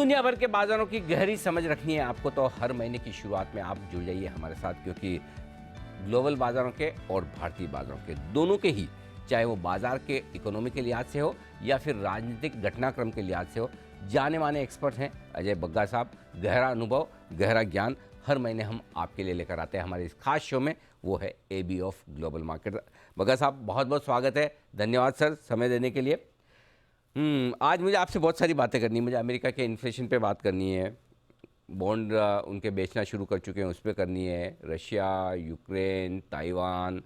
दुनिया भर के बाजारों की गहरी समझ रखनी है आपको, तो हर महीने की शुरुआत में आप जुड़ जाइए हमारे साथ, क्योंकि ग्लोबल बाजारों के और भारतीय बाजारों के दोनों के ही, चाहे वो बाजार के इकोनॉमी के लिहाज से हो या फिर राजनीतिक घटनाक्रम के लिहाज से हो, जाने माने एक्सपर्ट हैं अजय बग्गा साहब। गहरा अनुभव, गहरा ज्ञान हर महीने हम आपके लिए लेकर आते हैं हमारे इस खास शो में, वो है AB of global market. Bagga साहब, बहुत बहुत स्वागत है। धन्यवाद सर समय देने के लिए। आज मुझे आपसे बहुत सारी बातें करनी है। मुझे अमेरिका के इन्फ्लेशन पे बात करनी है, बॉन्ड उनके बेचना शुरू कर चुके हैं उस पर करनी है, Russia, Ukraine, Taiwan,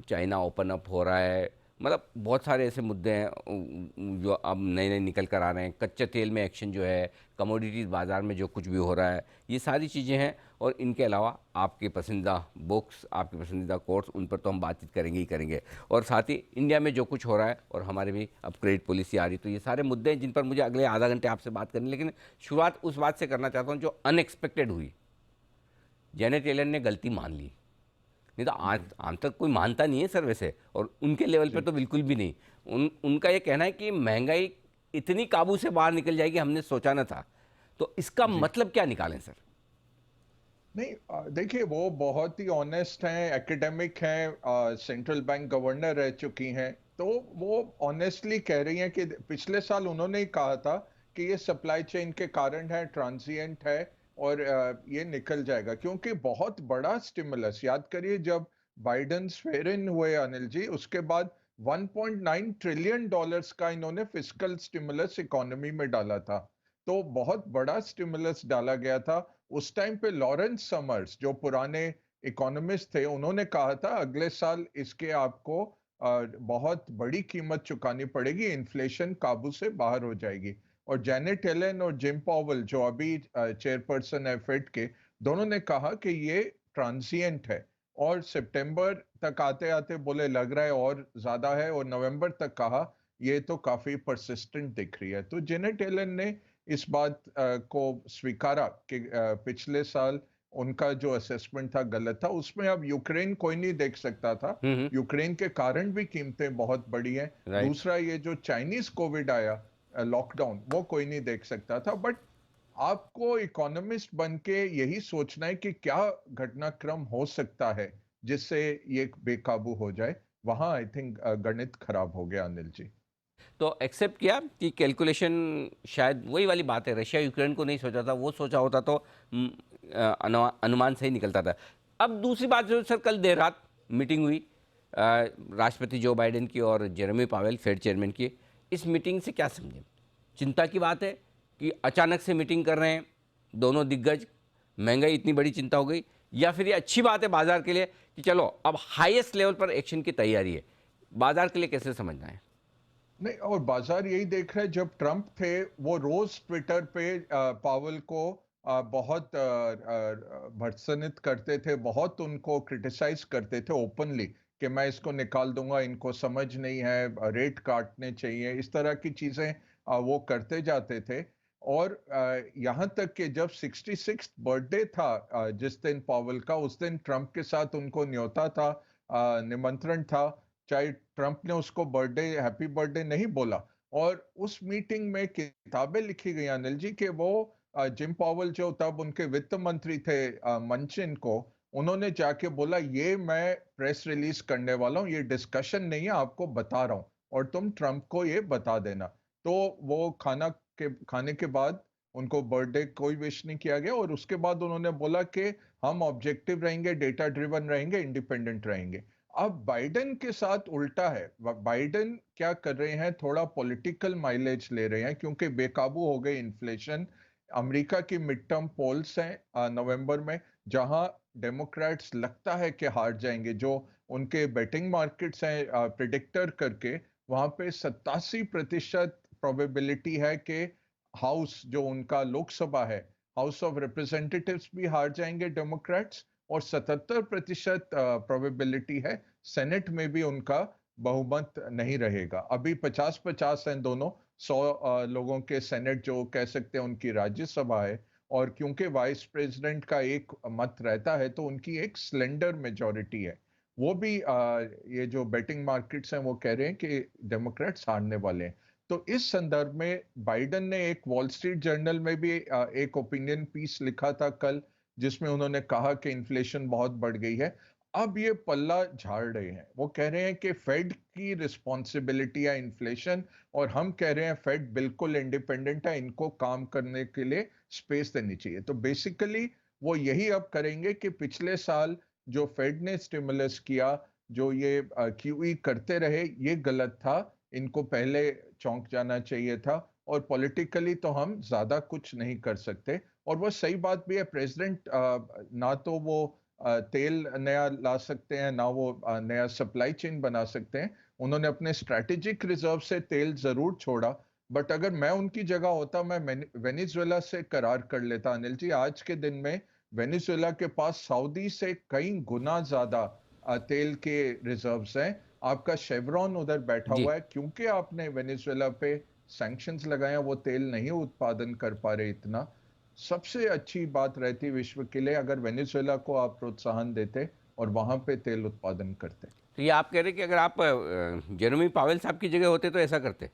China open up हो रहा है, मतलब बहुत सारे ऐसे मुद्दे हैं जो अब नए नए निकल कर आ रहे हैं। कच्चे तेल में एक्शन जो है, कमोडिटीज़ बाज़ार में जो कुछ भी हो रहा है, ये सारी चीज़ें हैं। और इनके अलावा आपके पसंदीदा बुक्स, आपके पसंदीदा कोर्स, उन पर तो हम बातचीत करेंगे ही करेंगे। और साथ ही इंडिया में जो कुछ हो रहा है और हमारे भी अब क्रेडिट पॉलिसी आ रही, तो ये सारे मुद्दे हैं जिन पर मुझे अगले आधा घंटे आपसे बात करनी। लेकिन शुरुआत उस बात से करना चाहता हूँ जो अनएक्सपेक्टेड हुई। जेनेट येलन ने गलती मान ली। नहीं तो आज जी, आम तक कोई मानता नहीं है सर वैसे, और उनके लेवल पे जी, तो बिल्कुल भी नहीं। उनका ये कहना है कि महंगाई इतनी काबू से बाहर निकल जाएगी, हमने सोचा ना था। तो इसका जी। मतलब क्या निकालें सर? नहीं, देखिए वो बहुत ही ऑनेस्ट हैं, एकेडमिक हैं, सेंट्रल बैंक गवर्नर रह चुकी हैं। तो वो ऑनेस्टली कह रही हैं कि पिछले साल उन्होंने ही कहा था कि ये सप्लाई चेन के कारण है, ट्रांजिएंट है और ये निकल जाएगा, क्योंकि बहुत बड़ा स्टिमुलस, याद करिए जब बाइडेन स्वेर इन हुए अनिल जी, उसके बाद 1.9 ट्रिलियन डॉलर्स का इन्होंने फिस्कल स्टिमुलस इकोनॉमी में डाला था। तो बहुत बड़ा स्टिमुलस डाला गया था। उस टाइम पे लॉरेंस समर्स जो पुराने इकोनॉमिस्ट थे, उन्होंने कहा था अगले साल इसके आपको बहुत बड़ी कीमत चुकानी पड़ेगी, इन्फ्लेशन काबू से बाहर हो जाएगी। और जैनेट येलेन और जिम पॉवेल जो अभी चेयरपर्सन है फेड के, दोनों ने कहा कि ये ट्रांजिएंट है। और सितंबर तक आते आते बोले लग रहा है और ज्यादा है, और नवंबर तक कहा ये तो काफी परसिस्टेंट दिख रही है। तो जेनेट येलेन ने इस बात को स्वीकारा कि पिछले साल उनका जो असेसमेंट था गलत था। उसमें अब यूक्रेन कोई नहीं देख सकता था। हम्म। यूक्रेन के कारण भी कीमतें बहुत बढ़ी हैं। राइट। दूसरा, ये जो चाइनीज कोविड आया, लॉकडाउन, वो कोई नहीं देख सकता था। बट आपको इकोनॉमिस्ट बन के यही सोचना है कि क्या घटनाक्रम हो सकता है जिससे ये बेकाबू हो जाए। वहां आई थिंक गणित खराब हो गया अनिल जी। तो एक्सेप्ट किया कि कैलकुलेशन, शायद वही वाली बात है, रशिया यूक्रेन को नहीं सोचा था, वो सोचा होता तो अनुमान सही निकलता था। अब दूसरी बात जो सर, कल देर रात मीटिंग हुई राष्ट्रपति जो बाइडेन की और जेरेमी पावेल फेड चेयरमैन की। इस मीटिंग से क्या समझें? चिंता की बात है कि अचानक से मीटिंग कर रहे हैं दोनों दिग्गज, महंगाई इतनी बड़ी चिंता हो गई, या फिर ये अच्छी बात है बाजार के लिए कि चलो अब हाईएस्ट लेवल पर एक्शन की तैयारी है? बाजार के लिए कैसे समझना है? नहीं, और बाजार यही देख रहे हैं। जब ट्रम्प थे, वो रोज ट्विटर पे पावेल को बहुत भर्त्सनित करते थे, बहुत उनको क्रिटिसाइज करते थे ओपनली कि मैं इसको निकाल दूंगा, इनको समझ नहीं है, रेट काटने चाहिए, इस तरह की चीजें वो करते जाते थे। और यहाँ तक कि जब 66th बर्थडे था जिस दिन पावेल का, उस दिन ट्रम्प के साथ उनको न्योता था, निमंत्रण था। चाहे ट्रम्प ने उसको बर्थडे हैप्पी बर्थडे नहीं बोला। और उस मीटिंग में किताबें लिखी गई अनिल जी कि वो जिम पॉवेल जो तब उनके वित्त मंत्री थे, मंचिन को, उन्होंने जाके बोला ये मैं प्रेस रिलीज करने वाला हूँ, ये डिस्कशन नहीं है, आपको बता रहा हूँ और तुम ट्रम्प को ये बता देना। तो वो खाने के बाद उनको बर्थडे कोई विश नहीं किया गया। और उसके बाद उन्होंने बोला कि हम ऑब्जेक्टिव रहेंगे, डेटा ड्रिवन रहेंगे, इंडिपेंडेंट रहेंगे। अब बाइडेन के साथ उल्टा है। बाइडेन क्या कर रहे हैं, थोड़ा पॉलिटिकल माइलेज ले रहे हैं, क्योंकि बेकाबू हो गई इन्फ्लेशन। अमेरिका की मिड टर्म पोल्स हैं नवंबर में, जहां डेमोक्रेट्स लगता है कि हार जाएंगे। जो उनके बेटिंग मार्केट्स हैं प्रिडिक्टर करके, वहां पे 87% प्रोबेबिलिटी है कि हाउस जो उनका लोकसभा है, हाउस ऑफ रिप्रेजेंटेटिव्स भी हार जाएंगे डेमोक्रेट्स। और 77% प्रोबेबिलिटी है सेनेट में भी उनका बहुमत नहीं रहेगा। अभी 50-50 हैं दोनों। 100 लोगों के सेनेट जो कह सकते हैं उनकी राज्यसभा है। और क्योंकि वाइस प्रेसिडेंट का एक मत रहता है, तो उनकी एक स्लेंडर मेजोरिटी है। वो भी ये जो बेटिंग मार्केट्स हैं वो कह रहे हैं कि डेमोक्रेट्स हारने वाले हैं। तो इस संदर्भ में बाइडेन ने एक वॉल स्ट्रीट जर्नल में भी एक ओपिनियन पीस लिखा था कल, जिसमें उन्होंने कहा कि इन्फ्लेशन बहुत बढ़ गई है। अब ये पल्ला झाड़ रहे हैं, वो कह रहे हैं कि फेड की रिस्पॉन्सिबिलिटी है इन्फ्लेशन, और हम कह रहे हैं फेड बिल्कुल इंडिपेंडेंट है, इनको काम करने के लिए स्पेस देनी चाहिए। तो बेसिकली वो यही अब करेंगे कि पिछले साल जो फेड ने स्टिमुलस किया, जो ये क्यूई करते रहे, ये गलत था, इनको पहले चौंक जाना चाहिए था, और पॉलिटिकली तो हम ज्यादा कुछ नहीं कर सकते। और वो सही बात भी है, प्रेसिडेंट ना तो वो तेल नया ला सकते हैं, ना वो नया सप्लाई चेन बना सकते हैं। उन्होंने अपने स्ट्रैटेजिक रिजर्व से तेल जरूर छोड़ा, बट अगर मैं उनकी जगह होता, मैं वेनेजुएला से करार कर लेता। अनिल जी, आज के दिन में वेनेजुएला के पास सऊदी से कई गुना ज्यादा तेल के रिजर्व्स हैं। आपका शेवरॉन उधर बैठा जी। हुआ है, क्योंकि आपने वेनेजुएला पे सैंक्शंस लगाए, वो तेल नहीं उत्पादन कर पा रहे इतना। सबसे अच्छी बात रहती विश्व के लिए अगर वेनेजुएला को आप प्रोत्साहन देते और वहां पे तेल उत्पादन करते। तो ये आप कह रहे हैं कि अगर आप जेरोमी पावेल साहब की जगह होते तो ऐसा करते?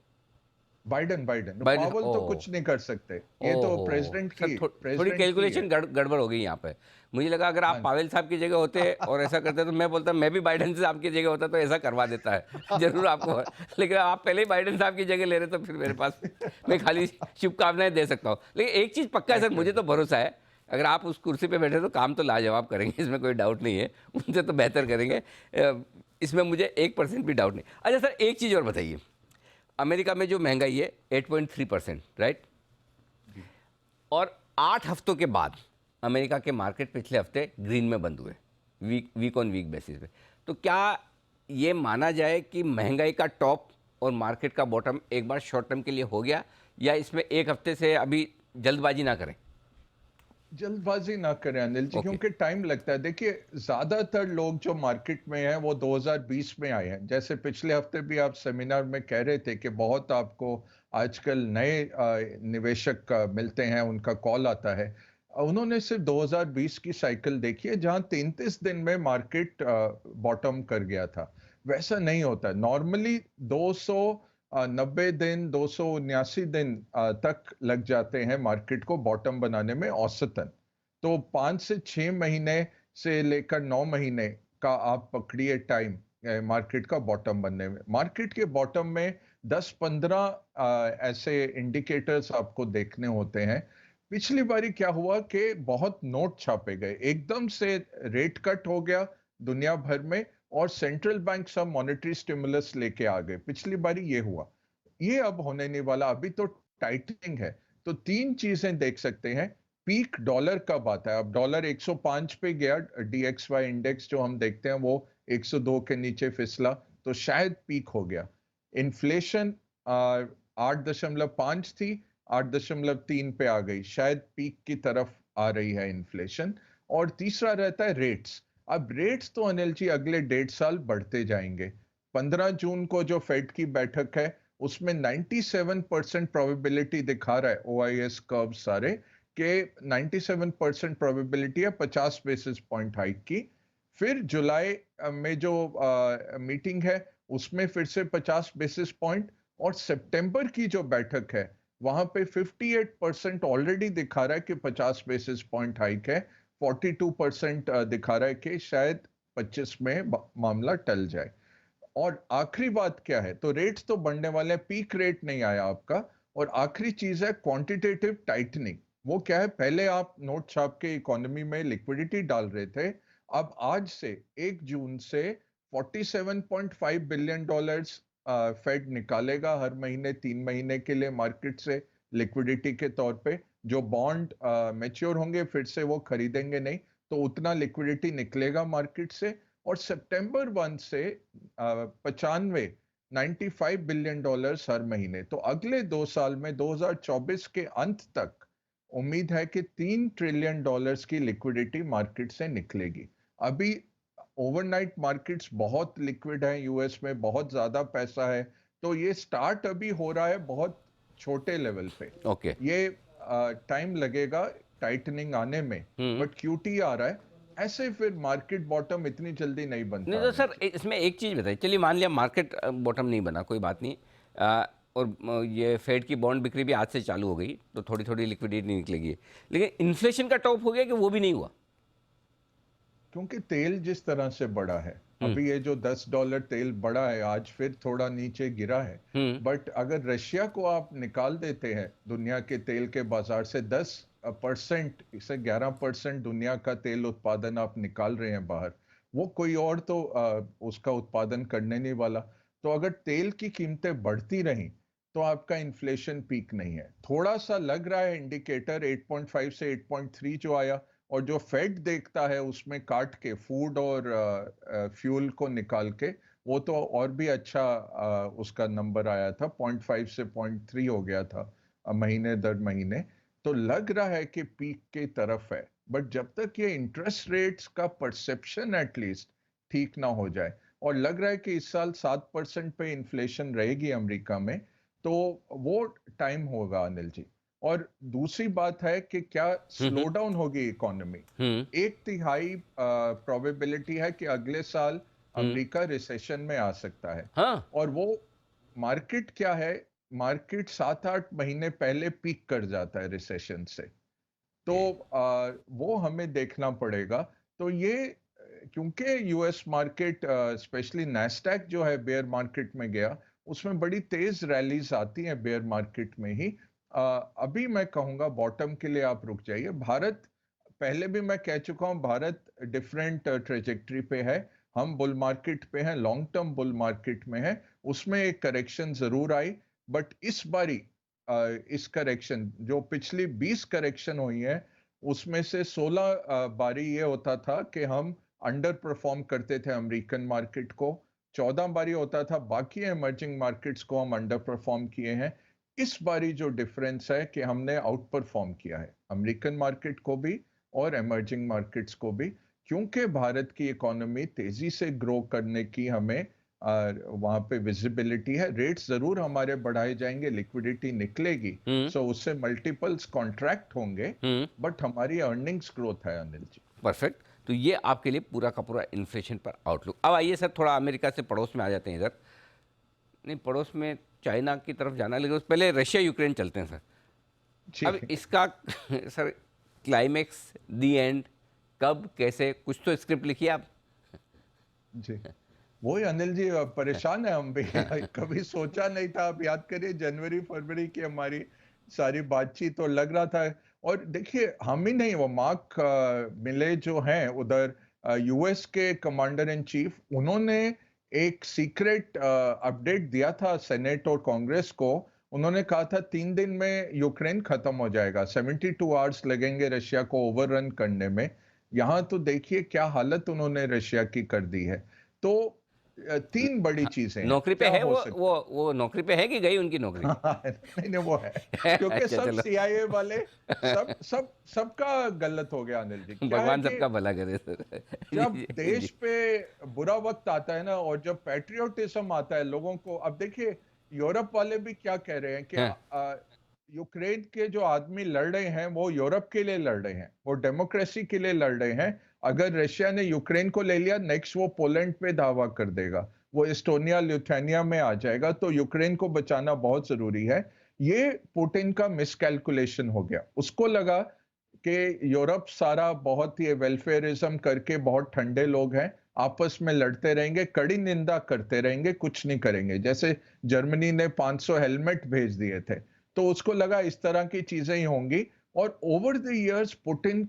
बाइडन बाइडन बाइडेन, पावल तो ओह! कुछ नहीं कर सकते, ये तो ओहो! सर थोड़ी प्रेसिडेंट की है। कैलकुलेशन गड़बड़ हो गई यहाँ पे। मुझे लगा अगर आप हाँ। पावेल साहब की जगह होते और ऐसा करते तो मैं बोलता मैं भी बाइडेन साहब की जगह होता तो ऐसा करवा देता है। ज़रूर आपको, लेकिन आप पहले ही बाइडेन साहब की जगह ले रहे तो फिर मेरे पास, मैं खाली शुभकामनाएँ दे सकता हूँ। लेकिन एक चीज़ पक्का है सर, थैंक यू। मुझे तो भरोसा है, अगर आप उस कुर्सी पे बैठे तो काम तो लाजवाब करेंगे, इसमें कोई डाउट नहीं है। उनसे तो बेहतर करेंगे। इसमें मुझे 1% भी डाउट नहीं। अच्छा सर, एक चीज़ और बताइए, अमेरिका में जो महंगाई है 8.3%, राइट? जी। और 8 हफ्तों के बाद अमेरिका के मार्केट पिछले हफ्ते ग्रीन में बंद हुए, वीक ऑन वीक बेसिस पे। तो क्या ये माना जाए कि महंगाई का टॉप और मार्केट का बॉटम एक बार शॉर्ट टर्म के लिए हो गया, या इसमें एक हफ्ते से अभी जल्दबाजी ना करें? जल्दबाजी ना करें अनिल जी, ओके। क्योंकि टाइम लगता है। देखिए, ज्यादातर लोग जो मार्केट में हैं वो 2020 में आए हैं। जैसे पिछले हफ्ते भी आप सेमिनार में कह रहे थे कि बहुत आपको आजकल नए निवेशक मिलते हैं, उनका कॉल आता है। उन्होंने सिर्फ 2020 की साइकिल देखी है, जहां 33 दिन में मार्केट बॉटम कर गया था। वैसा नहीं होता नॉर्मली। 290 दिन, 279 दिन तक लग जाते हैं मार्केट को बॉटम बनाने में औसतन। तो 5 से 6 महीने से लेकर 9 महीने का आप पकड़िए टाइम मार्केट का बॉटम बनने में। मार्केट के बॉटम में 10-15 ऐसे इंडिकेटर्स आपको देखने होते हैं। पिछली बारी क्या हुआ कि बहुत नोट छापे गए, एकदम से रेट कट हो गया दुनिया भर में, और सेंट्रल बैंक सब मॉनेटरी स्टिमुलस लेके आ गए। पिछली बारी ये हुआ, ये अब होने नहीं वाला। अभी तो टाइटनिंग है। तो तीन चीजें देख सकते हैं। पीक डॉलर कब आता है? अब डॉलर 105 पे गया, डीएक्सवाई इंडेक्स जो हम देखते हैं वो 102 के नीचे फिसला, तो शायद पीक हो गया। इन्फ्लेशन 8.5 थी, 8.3 पे आ गई, शायद पीक की तरफ आ रही है इन्फ्लेशन। और तीसरा रहता है रेट्स। अब रेट्स तो अनिल जी अगले 1.5 साल बढ़ते जाएंगे। 15 जून को जो फेड की बैठक है, उसमें 97% प्रोबेबिलिटी दिखा रहा है ओआईएस कर्व सारे, के 97% प्रोबेबिलिटी है 50 बेसिस पॉइंट हाइक की। फिर जुलाई में जो मीटिंग है, उसमें फिर से 50 बेसिस पॉइंट। और सितंबर की जो बैठक है, वहां पे 58% ऑलरेडी दिखा रहा है कि 50 बेसिस पॉइंट हाइक है। 42% दिखा रहा है कि शायद 25 में मामला टल जाए। और आखिरी बात क्या है? तो रेट्स तो बढ़ने वाले हैं, पीक रेट नहीं आया आपका। और आखिरी चीज है क्वांटिटेटिव टाइटनिंग। वो क्या है? पहले आप नोट छाप के इकोनॉमी में लिक्विडिटी डाल रहे थे। अब आज से 1 जून से 47.5 बिलियन डॉलर्स फेड निकालेगा हर महीने 3 महीने के लिए मार्केट से, लिक्विडिटी के तौर पे। जो बॉन्ड मैच्योर होंगे फिर से वो खरीदेंगे नहीं, तो उतना लिक्विडिटी निकलेगा मार्केट से। और सितंबर 1 से 95 बिलियन डॉलर्स हर महीने। तो अगले 2 साल में 2024 के अंत तक उम्मीद है कि 3 ट्रिलियन डॉलर्स की लिक्विडिटी मार्केट से निकलेगी। अभी ओवरनाइट मार्केट्स बहुत लिक्विड है, यूएस में बहुत ज्यादा पैसा है। तो ये स्टार्ट अभी हो रहा है बहुत छोटे लेवल पे। ओके। ये टाइम लगेगा टाइटनिंग आने में, हम्म। बट क्यूटी आ रहा है। ऐसे फिर मार्केट बॉटम इतनी जल्दी नहीं नहीं बनता तो अनिल सर, जी। इसमें एक चीज़ बताइए, चलिए मान लिया मार्केट बॉटम नहीं बना, कोई बात नहीं। और ये फेड की बॉन्ड बिक्री भी आज से चालू हो गई, तो थोड़ी थोड़ी लिक्विडिटी निकलेगी। लेकिन इन्फ्लेशन का टॉप हो गया कि वो भी नहीं हुआ? क्योंकि तेल जिस तरह से बढ़ा है, हम्म। अभी ये जो $10 तेल बढ़ा है, आज फिर थोड़ा नीचे गिरा है। हम्म। बट अगर रशिया को आप निकाल देते हैं दुनिया के तेल के बाजार से, 10% से 11% दुनिया का तेल उत्पादन आप निकाल रहे हैं बाहर, वो कोई और तो उसका उत्पादन करने नहीं वाला। तो अगर तेल की कीमतें बढ़ती रहीं तो आपका इन्फ्लेशन पीक नहीं है। थोड़ा सा लग रहा है इंडिकेटर 8.5 से 8.3 जो आया, और जो फेड देखता है उसमें काट के फूड और फ्यूल को निकाल के, वो तो और भी अच्छा उसका नंबर आया था, 0.5 से 0.3 हो गया था महीने दर महीने। तो लग रहा है कि पीक की तरफ है। बट जब तक ये इंटरेस्ट रेट्स का परसेप्शन एटलीस्ट ठीक ना हो जाए, और लग रहा है कि इस साल 7% पे इन्फ्लेशन रहेगी अमेरिका में, तो वो टाइम होगा अनिल जी। और दूसरी बात है कि क्या स्लो हम्म। डाउन होगी इकोनॉमी। हम्म। 1/3 प्रोबेबिलिटी है कि अगले साल हम्म। अमेरिका रिसेशन में आ सकता है। हाँ। और वो मार्केट क्या है, मार्केट 7-8 महीने पहले पीक कर जाता है रिसेशन से। तो वो हमें देखना पड़ेगा। तो ये क्योंकि यूएस मार्केट स्पेशली नैस्डैक जो है बेयर मार्केट में गया, उसमें बड़ी तेज रैलीज आती हैं बेयर मार्केट में ही। अभी मैं कहूंगा बॉटम के लिए आप रुक जाइए। भारत, पहले भी मैं कह चुका हूं, भारत डिफरेंट ट्रेजेक्टरी पे है। हम बुल मार्केट पे हैं, लॉन्ग टर्म बुल मार्केट में है। उसमें एक करेक्शन जरूर आई, बट इस बारी इस करेक्शन, जो पिछली 20 करेक्शन हुई है, उसमें से 16 बारी ये होता था कि हम अंडर परफॉर्म करते थे अमेरिकन मार्केट को। 14 बारी होता था बाकी इमर्जिंग मार्केट्स को हम अंडर परफॉर्म किए हैं। इस बारी जो डिफरेंस है कि हमने आउट परफॉर्म किया है अमेरिकन मार्केट को भी और इमर्जिंग मार्केट्स को भी, क्योंकि भारत की इकोनॉमी तेजी से ग्रो करने की हमें वहां पे विजिबिलिटी है। रेट्स जरूर हमारे बढ़ाए जाएंगे, लिक्विडिटी निकलेगी, हम्म। सो उससे मल्टीपल्स कॉन्ट्रैक्ट होंगे, हम्म। बट हमारी अर्निंग्स ग्रोथ है अनिल जी। परफेक्ट। तो ये आपके लिए पूरा का पूरा इन्फ्लेशन पर आउटलुक। अब आइए सर, थोड़ा अमेरिका से पड़ोस में आ जाते हैं इधर। नहीं, पड़ोस में चाइना की तरफ जाना, लेकिन उससे पहले रशिया यूक्रेन चलते हैं सर। अब जी इसका सर क्लाइमेक्स, दी एंड, कब, कैसे, कुछ तो स्क्रिप्ट लिखिए आप। जी, वही अनिल जी, परेशान है हम भी। कभी सोचा नहीं था। आप याद करिए जनवरी फरवरी की हमारी सारी बातचीत, तो लग रहा था। और देखिए, हम ही नहीं, वो मार्क मिले जो हैं उधर, यूएस के कमांडर इन चीफ, उन्होंने एक सीक्रेट अपडेट दिया था सेनेट और कांग्रेस को। उन्होंने कहा था 3 दिन में यूक्रेन खत्म हो जाएगा, 72 आवर्स लगेंगे रशिया को ओवररन करने में। यहां तो देखिए क्या हालत उन्होंने रशिया की कर दी है। तो तीन बड़ी हाँ, चीजें हैं, नौकरी पे क्या है हो वो सकता है। वो नौकरी पे है कि गई उनकी नौकरी? नहीं नहीं, वो है। क्योंकि अच्छा, सब चलो। सीआईए वाले, सब सब सबका गलत हो गया अनिल जी। क्या है भगवान कि सबका भला करे सर। जी जब जी देश जी। पे बुरा वक्त आता है ना, और जब पैट्रियोटिज्म आता है लोगों को, अब देखिए यूरोप वाले भी क्या कह रहे हैं कि हाँ। यूक्रेन के जो आदमी लड़ रहे हैं वो यूरोप के लिए लड़ रहे हैं, वो डेमोक्रेसी के लिए लड़ रहे हैं। अगर रशिया ने यूक्रेन को ले लिया, नेक्स्ट वो पोलैंड पे दावा कर देगा, वो एस्टोनिया लिथुआनिया में आ जाएगा। तो यूक्रेन को बचाना बहुत जरूरी है। ये पुतिन का मिसकैलकुलेशन हो गया। उसको लगा कि यूरोप सारा बहुत ही वेलफेयरिज्म करके बहुत ठंडे लोग हैं, आपस में लड़ते रहेंगे, कड़ी निंदा करते रहेंगे, कुछ नहीं करेंगे। जैसे जर्मनी ने 500 हेलमेट भेज दिए थे, तो उसको लगा इस तरह की चीजें ही होंगी। और ओवर द इयर्स पुतिन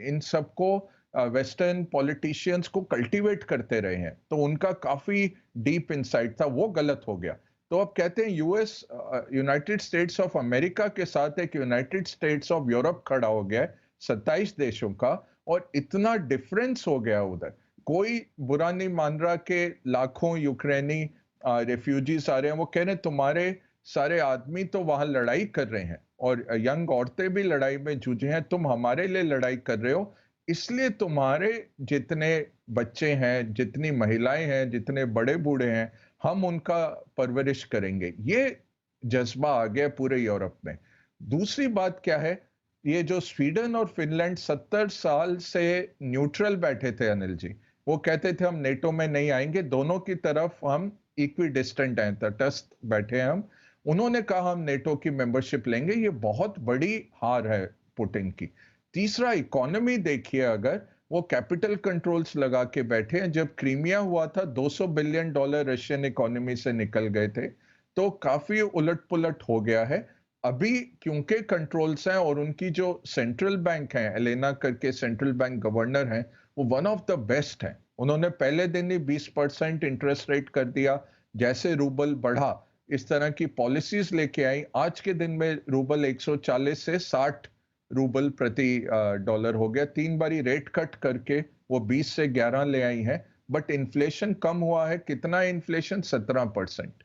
इन सबको, वेस्टर्न पॉलिटिशियंस को कल्टीवेट करते रहे हैं, तो उनका काफी डीप इंसाइट था, वो गलत हो गया। तो अब कहते हैं US, United states of America के साथ एक यूनाइटेड स्टेट्स ऑफ यूरोप खड़ा हो गया है, 27 देशों का। और इतना डिफरेंस हो गया उधर, कोई बुरा नहीं मान रहा कि लाखों यूक्रेनी रेफ्यूजीज आ रहे हैं। वो कह रहे हैं तुम्हारे सारे आदमी तो वहां लड़ाई कर रहे हैं, और यंग औरतें भी लड़ाई में जूझे हैं, तुम हमारे लिए लड़ाई कर रहे हो, इसलिए तुम्हारे जितने बच्चे हैं, जितनी महिलाएं हैं, जितने बड़े बूढ़े हैं, हम उनका परवरिश करेंगे। ये जज्बा आ गया पूरे यूरोप में। दूसरी बात क्या है, ये जो स्वीडन और फिनलैंड 70 साल से न्यूट्रल बैठे थे अनिल जी, वो कहते थे हम नेटो में नहीं आएंगे, दोनों की तरफ हम इक्वी डिस्टेंट हैं, तटस्थ बैठे हैं हम। उन्होंने कहा हम नेटो की मेंबरशिप लेंगे, ये बहुत बड़ी हार है पुतिन की। तीसरा, इकोनॉमी देखिए, अगर वो कैपिटल कंट्रोल्स लगा के बैठे हैं। जब क्रीमिया हुआ था, $200 बिलियन रशियन इकोनॉमी से निकल गए थे, तो काफी उलट-पुलट हो गया है। अभी क्योंकि कंट्रोल्स हैं और उनकी जो सेंट्रल बैंक है, एलेना करके सेंट्रल बैंक गवर्नर हैं, वो वन ऑफ द बेस्ट हैं। उन्होंने पहले दिन ही 20% इंटरेस्ट रेट कर दिया। जैसे रूबल बढ़ा, इस तरह की पॉलिसीज लेके आई। आज के दिन में रूबल 140 से 60 रूबल प्रति डॉलर हो गया। 3 बारी रेट कट करके वो 20 से 11 ले आई है। बट इन्फ्लेशन कम हुआ है। कितना इन्फ्लेशन? 17%।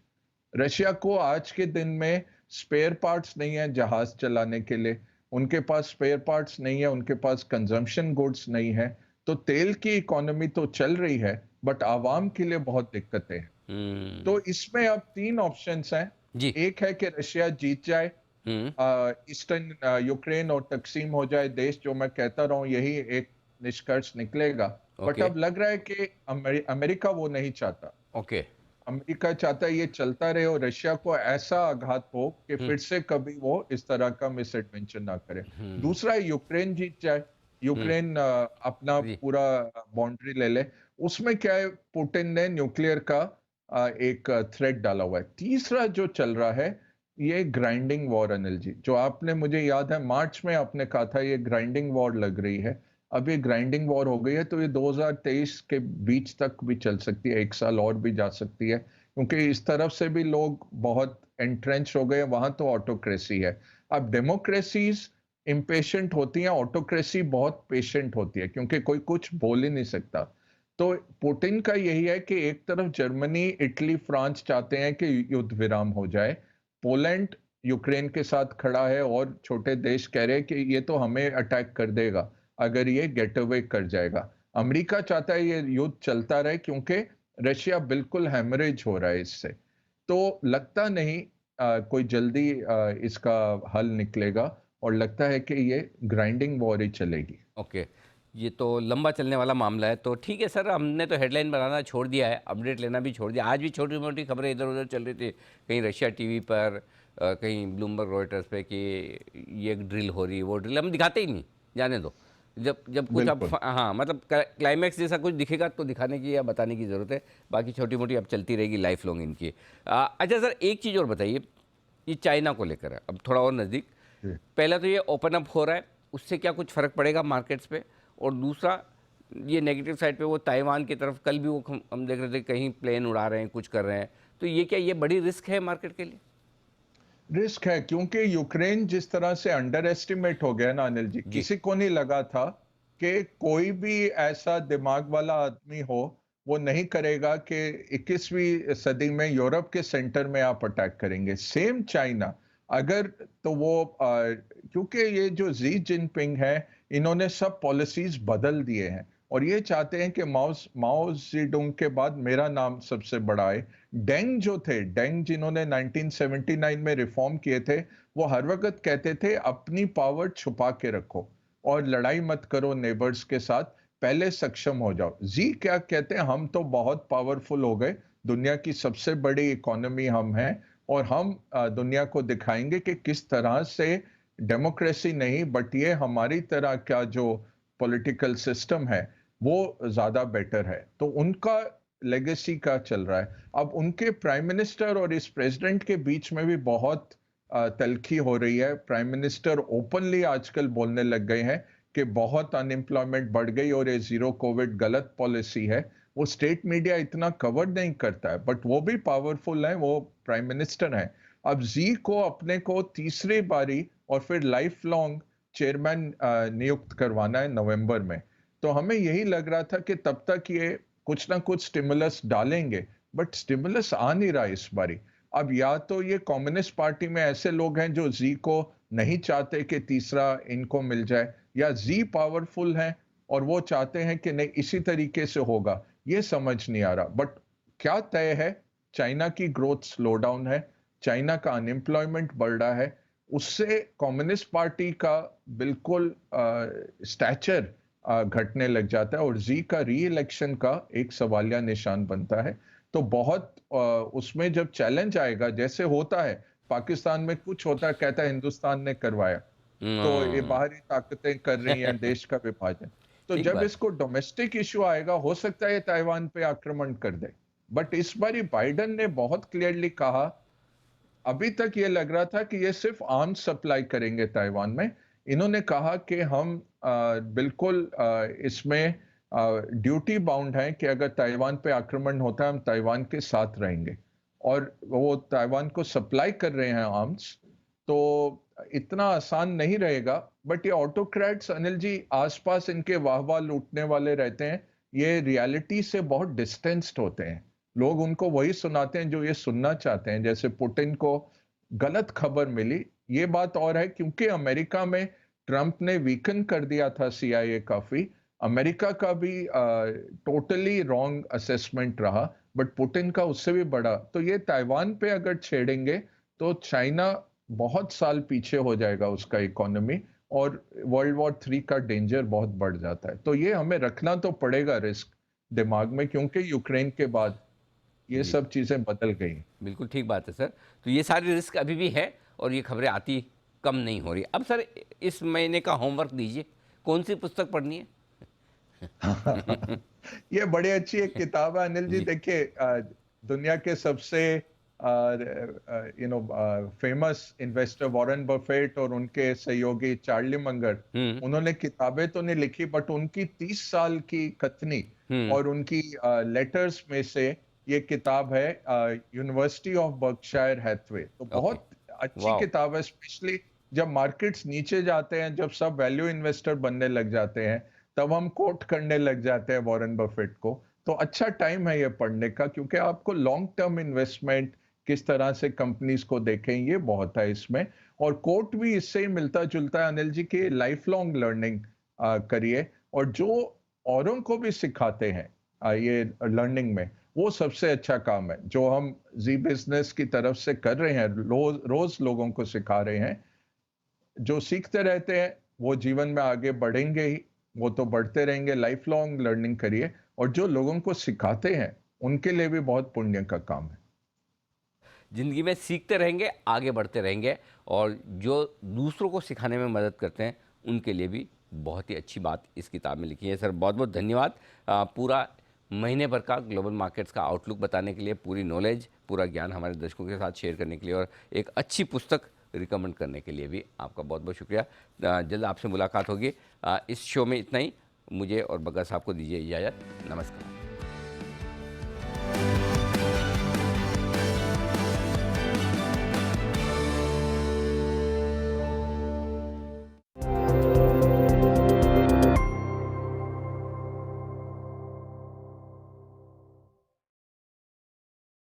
रशिया को आज के दिन में स्पेयर पार्ट्स नहीं है जहाज चलाने के लिए। उनके पास स्पेयर पार्ट्स नहीं है, उनके पास कंजम्पशन गुड्स नहीं है। तो तेल की इकोनॉमी तो चल रही है, बट आवाम के लिए बहुत दिक्कतें हैं। तो हम्म। इसमें अब 3 ऑप्शंस हैं। जी। एक है कि रशिया जीत जाए, हम्म। ईस्टर्न यूक्रेन और तकसीम हो जाए देश, जो मैं कहता रहा हूं यही एक निष्कर्ष निकलेगा। But okay. अब लग रहा है कि अमेरिका वो नहीं चाहता। ओके। अमेरिका चाहता है ये चलता रहे और रशिया को ऐसा आघात हो कि हम्म। फिर से कभी वो इस तरह का मिस एडवेंचर ना करे। हम्म। दूसरा है यूक्रेन जीत जाए, हम्म। यूक्रेन अपना जी। पूरा बाउंड्री ले ले। उसमें क्या है, पुतिन ने न्यूक्लियर का एक थ्रेट डाला हुआ है। तीसरा जो चल रहा है, ये ग्राइंडिंग वॉर। अनिल जी, जो आपने, मुझे याद है मार्च में आपने कहा था ये ग्राइंडिंग वॉर लग रही है। अब ये ग्राइंडिंग वॉर हो गई है, तो ये 2023 के बीच तक भी चल सकती है, 1 साल और भी जा सकती है। क्योंकि इस तरफ से भी लोग बहुत एंट्रेंच हो गए, वहां तो ऑटोक्रेसी है। अब डेमोक्रेसीज इम्पेशेंट होती हैं, ऑटोक्रेसी बहुत पेशेंट होती है, क्योंकि कोई कुछ बोल ही नहीं सकता। तो पुतिन का यही है कि एक तरफ जर्मनी, इटली, फ्रांस चाहते हैं कि युद्ध विराम हो जाए। पोलैंड यूक्रेन के साथ खड़ा है और छोटे देश कह रहे हैं कि ये तो हमें अटैक कर देगा अगर ये गेट अवे कर जाएगा। अमेरिका चाहता है ये युद्ध चलता रहे, क्योंकि रशिया बिल्कुल हैमरेज हो रहा है इससे। तो लगता नहीं कोई जल्दी इसका हल निकलेगा, और लगता है कि ये ग्राइंडिंग वॉर ही चलेगी। ओके। ये तो लंबा चलने वाला मामला है, तो ठीक है सर, हमने तो हेडलाइन बनाना छोड़ दिया है, अपडेट लेना भी छोड़ दिया। आज भी छोटी मोटी खबरें इधर उधर चल रही थी, कहीं रशिया टीवी पर, कहीं ब्लूमबर्ग रॉयटर्स पे, कि ये एक ड्रिल हो रही है, वो ड्रिल हम दिखाते ही नहीं, जाने दो। जब जब कुछ अब बिल्कुल। हाँ, मतलब क्लाइमैक्स जैसा कुछ दिखेगा तो दिखाने की या बताने की ज़रूरत है। बाकी छोटी मोटी अब चलती रहेगी लाइफ लॉन्ग इनकी। अच्छा सर, एक चीज़ और बताइए, ये चाइना को लेकर है, अब थोड़ा और नज़दीक। जी। पहला तो ये ओपन अप हो रहा है, उससे क्या कुछ फ़र्क पड़ेगा मार्केट्स पे? और दूसरा, ये नेगेटिव साइड पे वो ताइवान की तरफ कल भी वो हम देख रहे थे, कहीं प्लेन उड़ा रहे हैं, कुछ कर रहे हैं, तो ये क्या, ये बड़ी रिस्क है मार्केट के लिए? रिस्क है, क्योंकि यूक्रेन जिस तरह से अंडर एस्टिमेट हो गया ना अनिल जी, जी। किसी को नहीं लगा था कि कोई भी ऐसा दिमाग वाला आदमी हो, वो नहीं करेगा कि 21वीं सदी में यूरोप के सेंटर में आप अटैक करेंगे। सेम चाइना, अगर, तो वो क्योंकि ये जो जी जिनपिंग है, इन्होंने सब पॉलिसीज बदल दिए हैं और ये चाहते हैं कि माओ माओ जेडुंग के बाद मेरा नाम सबसे बड़ा है। डेंग जो थे, डेंग जिन्होंने 1979 में रिफॉर्म किए थे, वो हर वक्त कहते थे अपनी पावर छुपा के रखो और लड़ाई मत करो नेबर्स के साथ, पहले सक्षम हो जाओ। जी क्या कहते हैं, हम तो बहुत पावरफुल हो गए, दुनिया की सबसे बड़ी इकोनॉमी हम हैं और हम दुनिया को दिखाएंगे कि किस तरह से डेमोक्रेसी नहीं, बट ये हमारी तरह का जो पॉलिटिकल सिस्टम है वो ज्यादा बेटर है। तो उनका लेगेसी का चल रहा है। अब उनके प्राइम मिनिस्टर और इस प्रेसिडेंट के बीच में भी बहुत तलखी हो रही है। प्राइम मिनिस्टर ओपनली आजकल बोलने लग गए हैं कि बहुत अनएम्प्लॉयमेंट बढ़ गई और ये जीरो कोविड गलत पॉलिसी है। वो स्टेट मीडिया इतना कवर नहीं करता है, बट वो भी पावरफुल है, वो प्राइम मिनिस्टर हैं। अब जी को अपने को तीसरी बारी और फिर लाइफ लॉन्ग चेयरमैन नियुक्त करवाना है नवंबर में। तो हमें यही लग रहा था कि तब तक ये कुछ ना कुछ स्टिमुलस डालेंगे, बट स्टिमुलस आ नहीं रहा इस बारी। अब या तो ये कम्युनिस्ट पार्टी में ऐसे लोग हैं जो जी को नहीं चाहते कि तीसरा इनको मिल जाए, या जी पावरफुल हैं और वो चाहते हैं कि नहीं इसी तरीके से होगा, ये समझ नहीं आ रहा। बट क्या तय है, चाइना की ग्रोथ स्लो डाउन है, चाइना का अनएम्प्लॉयमेंट बढ़ रहा है, उससे कम्युनिस्ट पार्टी का बिल्कुल स्टैचर घटने लग जाता है और जी का री इलेक्शन का एक सवालिया निशान बनता है। तो बहुत उसमें जब चैलेंज आएगा, जैसे होता है पाकिस्तान में कुछ होता है, कहता है हिंदुस्तान ने करवाया, तो ये हम्म, बाहरी ताकतें कर रही हैं देश का विभाजन। तो ठीक जब बात। इसको डोमेस्टिक इश्यू आएगा, हो सकता है ये ताइवान पे आक्रमण कर दे। बट इस बारी बाइडेन ने बहुत क्लियरली कहा, अभी तक ये लग रहा था कि ये सिर्फ आर्म्स सप्लाई करेंगे ताइवान में। इन्होंने कहा कि हम बिल्कुल इसमें ड्यूटी बाउंड हैं कि अगर ताइवान पे आक्रमण होता है हम ताइवान के साथ रहेंगे, और वो ताइवान को सप्लाई कर रहे हैं आर्म्स। तो इतना आसान नहीं रहेगा। बट ये ऑटोक्रेट्स अनिल जी, आसपास इनके वाह वाह लूटने वाले रहते हैं, ये रियलिटी से बहुत डिस्टेंस्ड होते हैं। लोग उनको वही सुनाते हैं जो ये सुनना चाहते हैं। जैसे पुतिन को गलत खबर मिली, ये बात और है क्योंकि अमेरिका में ट्रंप ने वीकन कर दिया था सीआईए काफी। अमेरिका का भी टोटली रॉन्ग असेसमेंट रहा, बट पुतिन का उससे भी बड़ा। तो ये ताइवान पे अगर छेड़ेंगे तो चाइना बहुत साल पीछे हो जाएगा उसका इकोनॉमी, और वर्ल्ड वॉर 3 का डेंजर बहुत बढ़ जाता है। तो ये हमें रखना तो पड़ेगा रिस्क दिमाग में, क्योंकि यूक्रेन के बाद ये जी, सब चीजें बदल गई हैं। बिल्कुल ठीक बात है सर। तो ये सारी रिस्क अभी भी है और ये खबरें आती कम नहीं हो रही। अब सर इस महीने का होमवर्क दीजिए, कौन सी पुस्तक पढ़नी है? ये बड़ी अच्छी एक किताब है अनिल जी। जी। देखिए, दुनिया के सबसे फेमस इन्वेस्टर वॉरेन बफेट और उनके सहयोगी चार्ली मगर, हुँ, उन्होंने किताबें तो नहीं लिखी, बट उनकी 30 साल की कथनी हुँ, और उनकी लेटर्स में से ये किताब है, यूनिवर्सिटी ऑफ बर्कशायर हैथवे। तो ओके, बहुत अच्छी वॉव! किताब है, स्पेशली जब मार्केट्स नीचे जाते हैं, जब सब वैल्यू इन्वेस्टर बनने लग जाते हैं, तब हम कोट करने लग जाते हैं वॉरेन बफेट को। तो अच्छा टाइम है ये पढ़ने का, क्योंकि आपको लॉन्ग टर्म इन्वेस्टमेंट, किस तरह से कंपनीज को देखें, ये बहुत है इसमें। और कोट भी इससे ही मिलता जुलता है अनिल जी की, लाइफ लॉन्ग लर्निंग करिए, और जो औरों को भी सिखाते हैं ये लर्निंग में, वो सबसे अच्छा काम है जो हम जी बिजनेस की तरफ से कर रहे हैं। रोज रोज लोगों को सिखा रहे हैं। जो सीखते रहते हैं वो जीवन में आगे बढ़ेंगे ही, वो तो बढ़ते रहेंगे। लाइफ लॉन्ग लर्निंग करिए, और जो लोगों को सिखाते हैं उनके लिए भी बहुत पुण्य का काम है। ज़िंदगी में सीखते रहेंगे, आगे बढ़ते रहेंगे और जो दूसरों को सिखाने में मदद करते हैं, उनके लिए भी बहुत ही अच्छी बात इस किताब में लिखी है। सर बहुत-बहुत धन्यवाद। पूरा महीने भर का ग्लोबल मार्केट्स का आउटलुक बताने के लिए, पूरी नॉलेज, पूरा ज्ञान हमारे दर्शकों के साथ शेयर करने के लिए और एक अच्छी पुस्तक रिकमेंड करने के लिए भी आपका बहुत-बहुत शुक्रिया। जल्द आपसे मुलाकात होगी। इस शो में इतना ही। मुझे और बग्गा साहब को दीजिए इजाज़त। नमस्कार।